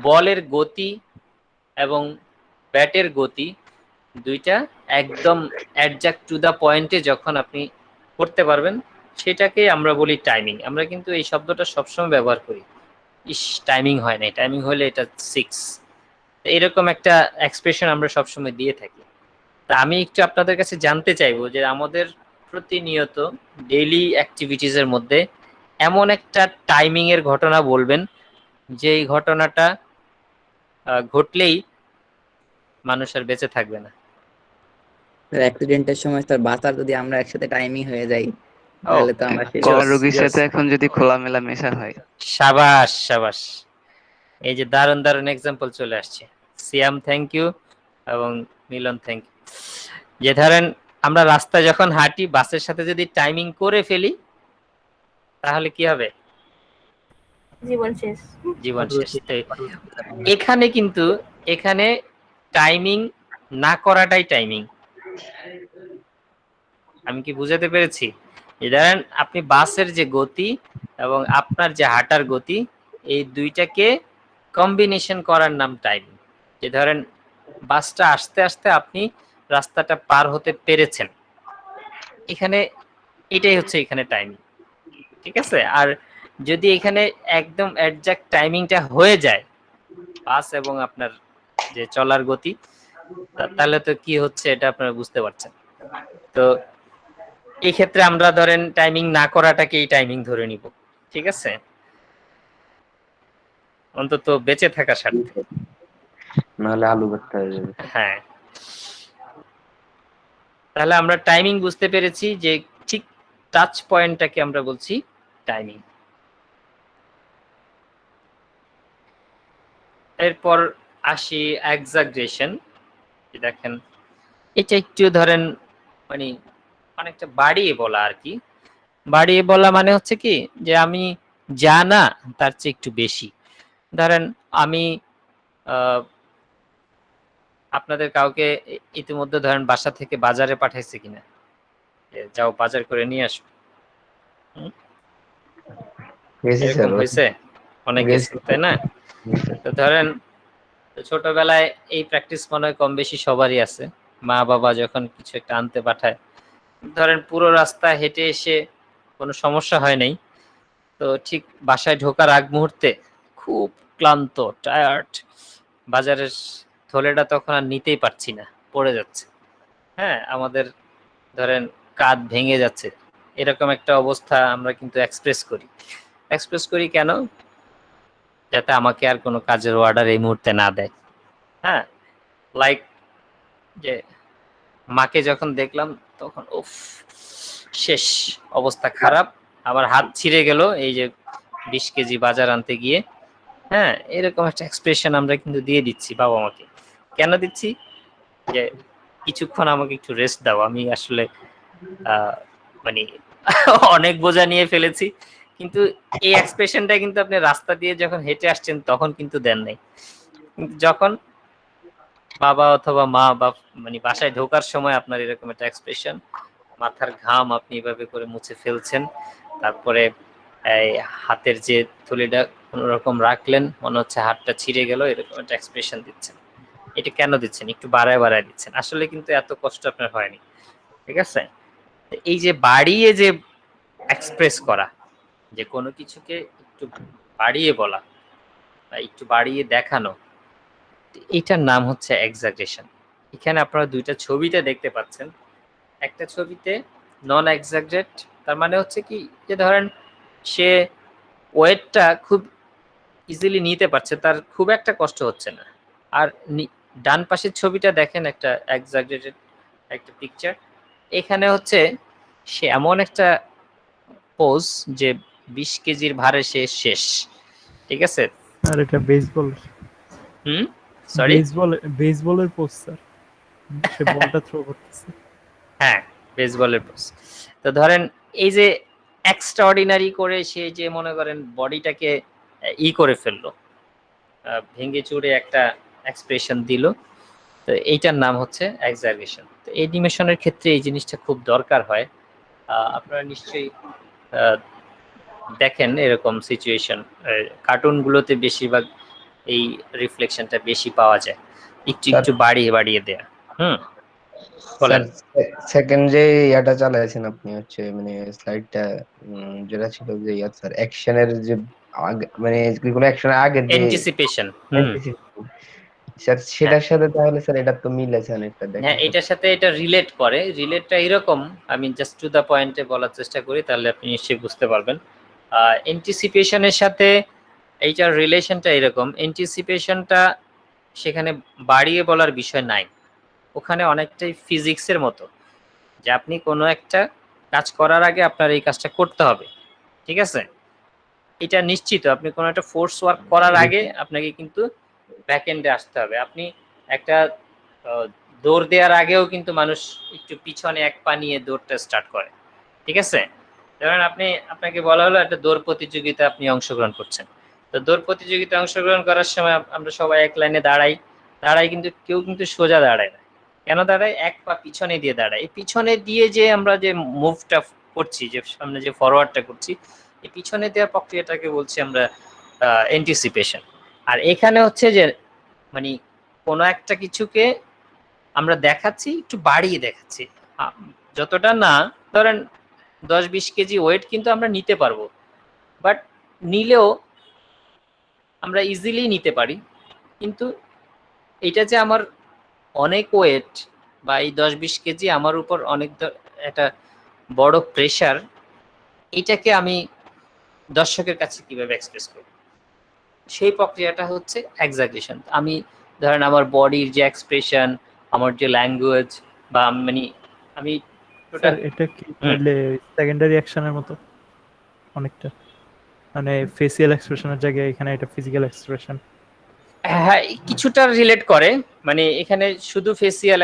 S1: বলের গতি এবং ব্যাটের গতি দুইটা একদম অ্যাডজাক্ট টু দা পয়েন্টে যখন আপনি করতে পারবেন সেটাকে আমরা বলি টাইমিং। আমরা কিন্তু এই শব্দটা সবসময় ব্যবহার করি, ইস টাইমিং হয় নাই, টাইমিং হলে এটা 6, এরকম একটা এক্সপ্রেশন আমরা সবসময় দিয়ে থাকি। তা আমি একটু আপনাদের কাছে জানতে চাইবো যে আমাদের প্রতিনিয়ত ডেইলি অ্যাক্টিভিটিস এর মধ্যে এমন একটা টাইমিং এর ঘটনা বলবেন যে এই ঘটনাটা ঘটলেই মানুষ আর বেঁচে থাকবে না।
S4: অ্যাক্সিডেন্টের সময় তার বাঁচার যদি আমরা একসাথে টাইমিং হয়ে যাই তাহলে তো আমরা শেষ।
S2: কলা রোগীর সাথে এখন যদি খোলামেলা মেশা হয়।
S1: সাবাস সাবাস, এই যে দারুণ দারুণ এক্সাম্পল চলে আসছে। সিয়াম থ্যাংক ইউ এবং মিলন থ্যাংক ইউ। যে ধরেন আমরা রাস্তায় যখন হাঁটি বাসের সাথে যদি টাইমিং করে ফেলি তাহলে কি হবে?
S5: জীবন শেষ।
S1: জীবন শেষ। এখানে কিন্তু এখানে টাইমিং না করাটাই টাইমিং। আমি কি বুঝাতে পেরেছি? এই ধরেন আপনি বাসের যে গতি এবং আপনার যে হাঁটার গতি এই দুইটাকে কম্বিনেশন করার নাম টাইমিং। যে ধরেন বাসটা আস্তে আস্তে আপনি রাস্তাটা পার হতে পেরেছেন, এখানে এটাই হচ্ছে এখানে টাইমিং। ঠিক আছে, আর যদি এখানে একদম অ্যাডজাক্ট টাইমিংটা হয়ে যায় বাস এবং আপনার যে চলার গতি, তাহলে তো কি হচ্ছে এটা আপনারা বুঝতে পারছেন। তো এই ক্ষেত্রে আমরা ধরেন টাইমিং না করাটাকেই টাইমিং ধরে নিব, ঠিক আছে, অন্তত বেঁচে থাকার স্বার্থে।
S6: নাহলে আলু ভর্তা হয়ে যাবে।
S1: হ্যাঁ, তাহলে আমরা টাইমিং বুঝতে পেরেছি যে ঠিক টাচ পয়েন্টটাকে আমরা বলছি টাইমিং। এরপর আসি এক্সাগ্রেশন। দেখেন এটা একটু ধরেন মানে অনেকটা বাড়িয়ে বলা আর কি। বাড়িয়ে বলা মানে হচ্ছে কি যে আমি যা না তার চেয়ে একটু বেশি। ধরেন আমি আপনাদের কাউকে ইতিমধ্যে ধরেন বাসা থেকে বাজারে পাঠাইছে কিনা, যাও বাজার করে নিয়ে আসো,
S6: গেছি
S1: এরকম
S6: স্যার,
S1: হয়েছে অনেক
S6: গেছি।
S1: কিছু, তাই না? তো ধরেন ছোটবেলায় এই প্র্যাকটিস মনে হয় কম বেশি সবারই আছে। মা বাবা যখন কিছু একটা আনতে পাঠায়, ধরেন পুরো রাস্তা হেঁটে এসে কোনো সমস্যা হয় নাই, তো ঠিক বাসায় ঢোকার আগ মুহূর্তে খুব ক্লান্ত, টায়ার্ড, বাজারের থলেটা তখন আর নিতেই পারছি না, পড়ে যাচ্ছে, হ্যাঁ, আমাদের ধরেন কাঁধ ভেঙে যাচ্ছে, এরকম একটা অবস্থা আমরা কিন্তু এক্সপ্রেস করি কেন? যাতে আমাকে আর কোনো কাজের অর্ডার এই মুহূর্তে না দেয়। হ্যাঁ, লাইক যে মাকে যখন দেখলাম তখন উফ, শেষ, অবস্থা খারাপ, আমার হাত ছিঁড়ে গেল এই যে 20 কেজি বাজার আনতে গিয়ে। হ্যাঁ, এরকম একটা এক্সপ্রেশন আমরা কিন্তু দিয়ে দিচ্ছি বাবা মাকে। কেন দিচ্ছি? যে কিছুক্ষণ আমাকে একটু রেস্ট দাও, আমি আসলে মানে অনেক বোঝা নিয়ে ফেলেছি। কিন্তু এই এক্সপ্রেশনটা কিন্তু আপনি রাস্তা দিয়ে যখন হেঁটে আসছেন তখন কিন্তু দেন নাই। কিন্তু যখন বাবা অথবা মা বা মানে বাসায় ঢোকার সময় আপনার এরকম একটা এক্সপ্রেশন, মাথার ঘাম আপনি এভাবে করে মুছে ফেলছেন, তারপরে এই হাতের যে থলিটা কোন রকম রাখলেন, মনে হচ্ছে হাতটা ছিঁড়ে গেল, এরকম একটা এক্সপ্রেশন দিচ্ছেন। এটা কেন দিচ্ছেন? একটু বাড়ায় বাড়ায় দিচ্ছেন, আসলে কিন্তু এত কষ্ট আপনার হয়নি, ঠিক আছে? এই যে বাড়িয়ে যে এক্সপ্রেস করা, যে কোনো কিছুকে একটু বাড়িয়ে বলা বা একটু বাড়িয়ে দেখানো, এটার নাম হচ্ছে এক্সাগ্রেশন। এখানে আপনারা দুইটা ছবিতে দেখতে পাচ্ছেন। একটা ছবিতে নন এক্সাগ্রেট, তার মানে হচ্ছে কি যে ধরেন সে ওয়েটটা খুব ইজিলি নিতে পারছে, তার খুব একটা কষ্ট হচ্ছে না। আর ডান পাশের ছবিটা দেখেন, একটা এক্সাগ্রেটেড একটা পিকচার। এখানে হচ্ছে সে এমন একটা পোজ যে 20 কেজির ভারে সে শেষ, ঠিক আছে?
S7: আর এটা বেসবল,
S1: সরি,
S7: বেসবলের পোস্টার, সে বলটা থ্রো করতেছে।
S1: হ্যাঁ, বেসবলের পোজ। তো ধরেন এই যে এক্সট্রাঅর্ডিনারি করে সে যে মনে করেন বডিটাকে করে ফেললো, ভেঙে চুরে একটা এক্সপ্রেশন দিল, তো এইটার নাম হচ্ছে এক্সাগ্রেশন। তো অ্যানিমেশনের ক্ষেত্রে এই জিনিসটা খুব দরকার হয়। আপনারা নিশ্চয়ই দেখেন এরকম সিচুয়েশন, কার্টুনগুলোতে বেশিরভাগ এই রিফ্লেকশনটা বেশি পাওয়া যায়, একটু একটু বাড়িয়ে বাড়িয়ে দেয়া। বলেন।
S6: সেকেন্ড যে ইয়াটা চালাইছেন আপনি, হচ্ছে মানে স্লাইডটা, যেটা ছিল যে ইয়া স্যার অ্যাকশনের যে মানে কোনো অ্যাকশনের আগের যে
S1: অ্যান্টিসিপেশন।
S6: স্যার সেটার সাথে তাহলে স্যার এটা তো মিল আছে অনেকটা, দেখেন
S1: হ্যাঁ, এটার সাথে এটা রিলেট করে। রিলেটটা এরকম, আমি জাস্ট টু দা পয়েন্টে বলার চেষ্টা করি, তাহলে আপনি নিশ্চয়ই বুঝতে পারবেন। অ্যান্টিসিপেশনের সাথে এইটার রিলেশনটা এরকম, অ্যান্টিসিপেশনটা সেখানে বাড়িয়ে বলার বিষয় নাই, ওখানে অনেকটাই ফিজিক্সের মতো, যে আপনি কোনো একটা কাজ করার আগে আপনার এই কাজটা করতে হবে, ঠিক আছে? এটা নিশ্চিত আপনি কোনো একটা ফোর্স ওয়ার্ক করার আগে আপনাকে কিন্তু ব্যাক এন্ডে আসতে হবে। আপনি একটা দৌড় দেওয়ার আগেও কিন্তু মানুষ একটু পিছনে এক পা নিয়ে দৌড়টা স্টার্ট করে, ঠিক আছে? ধরেন আপনাকে বলা হলো একটা দৌড় প্রতিযোগিতা আপনি অংশগ্রহণ করছেন, তো দৌড় প্রতিযোগিতায় অংশগ্রহণ করার সময় আমরা সবাই এক লাইনে দাঁড়াই, কিন্তু কেউ কিন্তু সোজা দাঁড়ায় না। কেন দাঁড়ায়? এক পা পিছনে দিয়ে দাঁড়ায়। এই পিছনে দিয়ে যে আমরা যে মুভটা করছি, যে সামনে যে ফরওয়ার্ডটা করছি, এই পিছনে দেওয়ার প্রক্রিয়াটাকে বলছি আমরা অ্যান্টিসিপেশন। আর এখানে হচ্ছে যে মানে কোনো একটা কিছুকে আমরা দেখাচ্ছি, একটু বাড়িয়ে দেখাচ্ছি, যতটা না, ধরেন 10-20 কেজি ওয়েট কিন্তু আমরা নিতে পারবো, বাট নিলেও আমরা ইজিলি নিতে পারি, কিন্তু এটা যে আমার অনেক ওয়েট বা এই 10-20 কেজি আমার উপর অনেক একটা বড় প্রেসার, এটাকে আমি দর্শকের কাছে কিভাবে এক্সপ্রেস করব? সেই প্রক্রিয়াটা হচ্ছে এক্সাগ্রেশন। আমি ধরেন আমার বডির যে এক্সপ্রেশন, আমার যে ল্যাঙ্গুয়েজ বা মানে আমি
S7: স্যার
S1: টোটাল
S7: এটা কি তাহলে সেকেন্ডারি অ্যাকশনের মতো অনেকটা, মানে ফেসিয়াল এক্সপ্রেশনের জায়গায় এখানে এটা ফিজিক্যাল এক্সপ্রেশন?
S1: হ্যাঁ কিছুটা রিলেট করে, মানে এখানে শুধু ফেসিয়াল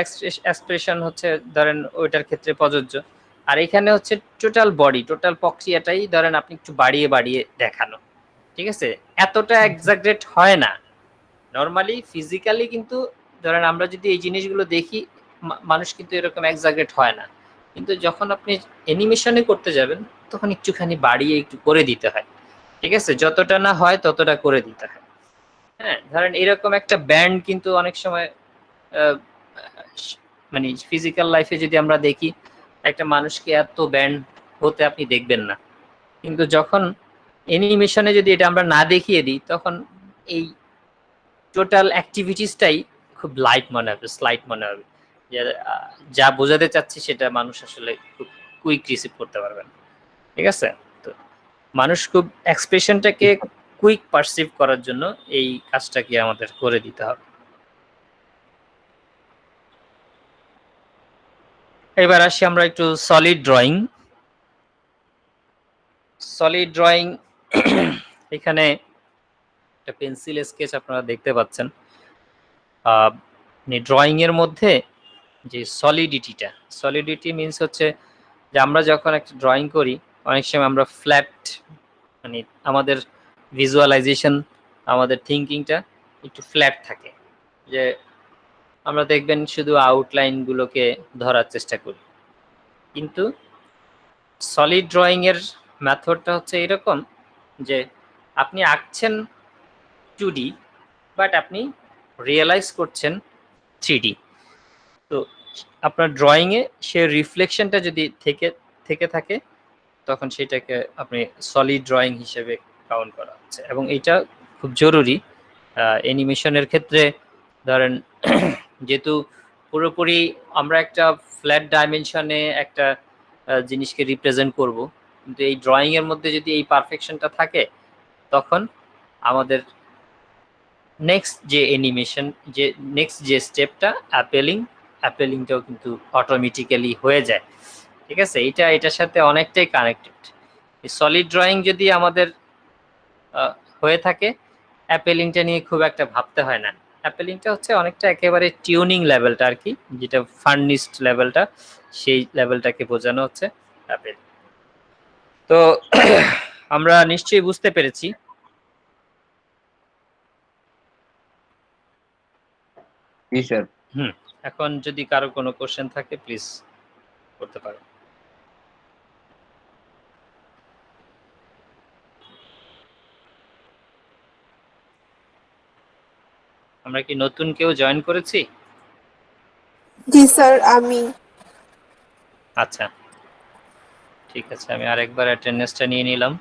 S1: এক্সপ্রেশন হচ্ছে ধরেন ওইটার ক্ষেত্রে প্রযোজ্য, আর এখানে হচ্ছে টোটাল বডি, টোটাল প্রক্রিয়াটাই ধরেন আপনি একটু বাড়িয়ে বাড়িয়ে দেখানো, ঠিক আছে? এতটা এক্সাগ্রেট হয় না নরমালি ফিজিক্যালি, কিন্তু ধরেন আমরা যদি এই জিনিসগুলো দেখি মানুষ কিন্তু এরকম এক্সাগ্রেট হয় না, কিন্তু যখন আপনি অ্যানিমেশনে করতে যাবেন তখন একটুখানি বাড়িয়ে একটু করে দিতে হয়, ঠিক আছে? যতটা না হয় ততটা করে দিতে হয়। হ্যাঁ ধরেন এরকম একটা ব্যান্ড কিন্তু অনেক সময় আহ, মানে ফিজিক্যাল লাইফে যদি আমরা দেখি একটা মানুষকে এত ব্যান্ড হতে আপনি দেখবেন না, কিন্তু যখন অ্যানিমেশনে যদি এটা আমরা না দেখিয়ে দিই তখন এই টোটাল অ্যাক্টিভিটিসটাই খুব লাইট মনে হবে, স্লাইট মনে হবে, যে যা বোঝাতে চাচ্ছি সেটা মানুষ আসলে খুব কুইক রিসিভ করতে পারবেন, ঠিক আছে? তো মানুষ খুব এক্সপ্রেশনটাকে কুইক পারসিভ করার জন্য এই কাজটাকে আমাদের করে দিতে হবে। এবার আসি আমরা একটু সলিড ড্রয়িং। সলিড ড্রয়িং এখানে একটা পেন্সিল স্কেচ আপনারা দেখতে পাচ্ছেন। ড্রয়িং এর মধ্যে যে সলিডিটি মিন্স হচ্ছে যে আমরা যখন একটা ড্রয়িং করি অনেক সময় আমরা ফ্ল্যাট, মানে আমাদের ভিজুয়ালাইজেশন, আমাদের থিঙ্কিংটা একটু ফ্ল্যাট থাকে, যে আমরা দেখবেন শুধু আউটলাইন গুলোকে ধরার চেষ্টা করি, কিন্তু সলিড ড্রয়িং এর মেথডটা হচ্ছে এরকম যে আপনি আঁকছেন 2D বাট আপনি রিয়েলাইজ করছেন 3D। তো আপনার ড্রয়িং এ সে রিফ্লেকশনটা যদি থেকে থাকে তখন সেটাকে আপনি সলিড ড্রয়িং হিসেবে কাউন্ট করা হচ্ছে, এবং এটা খুব জরুরি অ্যানিমেশনের ক্ষেত্রে। ধরেন যেহেতু পুরোপুরি আমরা একটা ফ্ল্যাট ডাইমেনশনে একটা জিনিসকে রিপ্রেজেন্ট করব, কিন্তু এই ড্রয়িং এর মধ্যে যদি এই পারফেকশনটা থাকে তখন আমাদের নেক্সট যে অ্যানিমেশন, যে নেক্সট যে স্টেপটা অ্যাপেলিংটাও কিন্তু অটোমেটিক্যালি হয়ে যায়, ঠিক আছে? এটার সাথে অনেকটাই কানেক্টেড। সলিড ড্রয়িং যদি আমাদের হয়ে থাকে অ্যাপেলিংটা নিয়ে খুব একটা ভাবতে হয় না। অ্যাপেলিংটা হচ্ছে অনেকটা একেবারে টিউনিং লেভেলটা আর কি, যেটা ফার্নিস্ট লেভেলটা, সেই লেভেলটাকে বোঝানো হচ্ছে অ্যাপেল। তো আমরা নিশ্চয়ই বুঝতে পেরেছি।
S6: জি স্যার।
S1: এখন যদি কারো কোনো কোশ্চেন থাকে প্লিজ করতে পারো। আমরা কি নতুন কেউ জয়েন করেছি?
S8: জি স্যার, আমি।
S1: আচ্ছা ঠিক আছে, আমি আরেকবার অ্যাটেন্ডেন্সটা নিয়ে নিলাম।